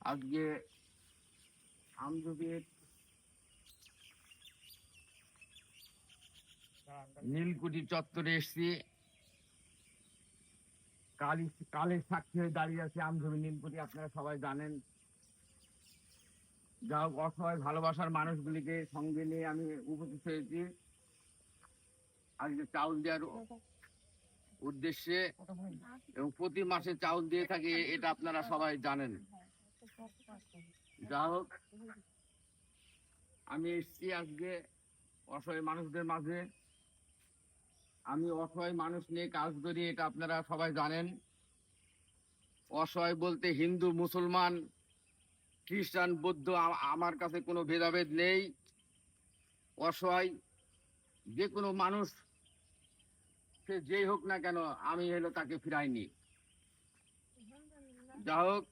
আজকে আমজোবির নীলকুঠি চত্বরে এসছি। কালের সাক্ষী হয়ে দাঁড়িয়ে আছে আমজোবি নীলকুঠি, আপনারা সবাই জানেন। যা হোক, অসহায় ভালোবাসার মানুষগুলিকে সঙ্গে নিয়ে আমি উপস্থিত হয়েছি আজকে চাউল দেওয়ার উদ্দেশ্যে, এবং প্রতি মাসে চাউল দিয়ে থাকে, এটা আপনারা সবাই জানেন। যা হোক, আমি এসছি আজকে অসহায় মানুষদের মাঝে। আমি অসহায় মানুষ নিয়ে কাজ করি, এটা আপনারা সবাই জানেন। অসহায় বলতে হিন্দু, মুসলমান, খ্রিস্টান, বৌদ্ধ, আমার কাছে কোনো ভেদাভেদ নেই। অসহায় যে কোনো মানুষ, সে যেই হোক না কেন, আমি হলো তাকে ফিরাইনি। যা হোক,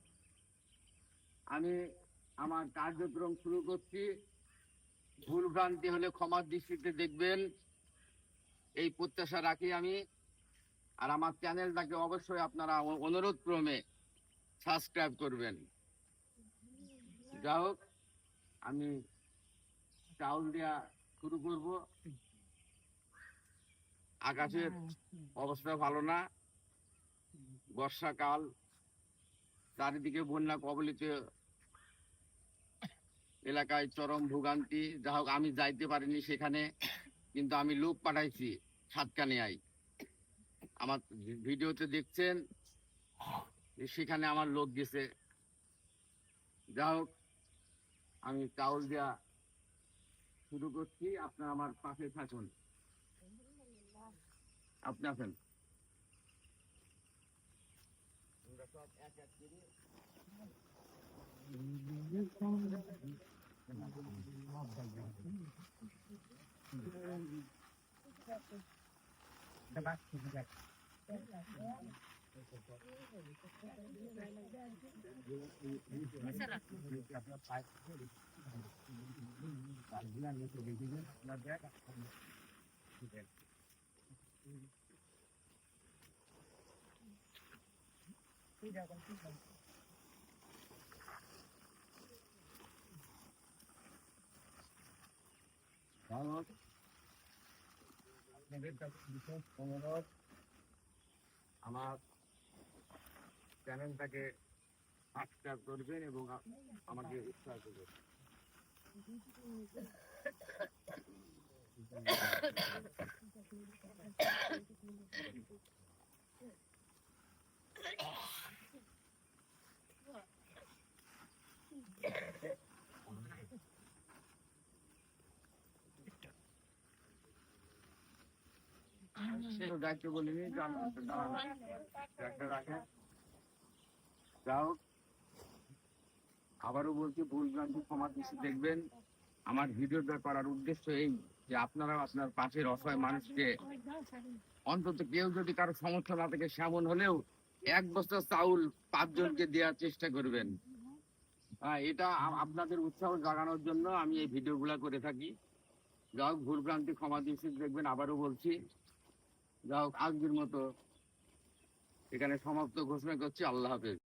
আমি আমার কার্যক্রম শুরু করছি। ভুল ভ্রান্তি হলে ক্ষমার দৃষ্টিতে দেখবেন, এই প্রত্যাশা রাখি আমি। আর আমার চ্যানেলটাকে অবশ্যই আপনারা অনুরোধ ক্রমে সাবস্ক্রাইব করবেন। যা হোক, আমি চাউল দেওয়া শুরু করব। আকাশের অবস্থা ভালো না, বর্ষাকাল, চারিদিকে বন্যা কবলিত এলাকায় চরম ভোগান্তি। যা হোক, আমি যাইতে পারিনি সেখানে, কিন্তু আমি লোক পাঠাইছি সাতকানিয়ায়। আমার ভিডিওতে দেখছেন সেখানে আমার লোক গেছে। যা হোক, আমি চাউল দেওয়া শুরু করছি, আপনারা আমার পাশে থাকুন। আপনি আছেন, সব এক এক করে আপনাদের কাছে বিশেষ অনুরোধ, আমার চ্যানেলটাকে সাবস্ক্রাইব করবেন এবং আমাকে উৎসাহ করবেন। দায়িত্ব বলিনি, রাখেন। যা হোক, আবারও বলছি, ভুল ভ্রান্তি ক্ষমা দৃষ্টি দেখবেন। আমার ভিডিওটা করার উদ্দেশ্য এই যে আপনারা আপনার পাশের অসহায় মানুষকে, অন্তত কেউ যদি কারো সমস্যা না থাকে, সেমন হলেও 1 বস্তা চাউল 5 জনকে দেওয়ার চেষ্টা করবেন। এটা আপনাদের উৎসাহ জাগানোর জন্য আমি এই ভিডিওগুলা করে থাকি। যা হোক, ভুল ভ্রান্তি ক্ষমা দৃষ্টি দেখবেন, আবারও বলছি। যা হোক, আজকের মতো এখানে সমাপ্ত ঘোষণা করছি। আল্লাহ হাফেজ।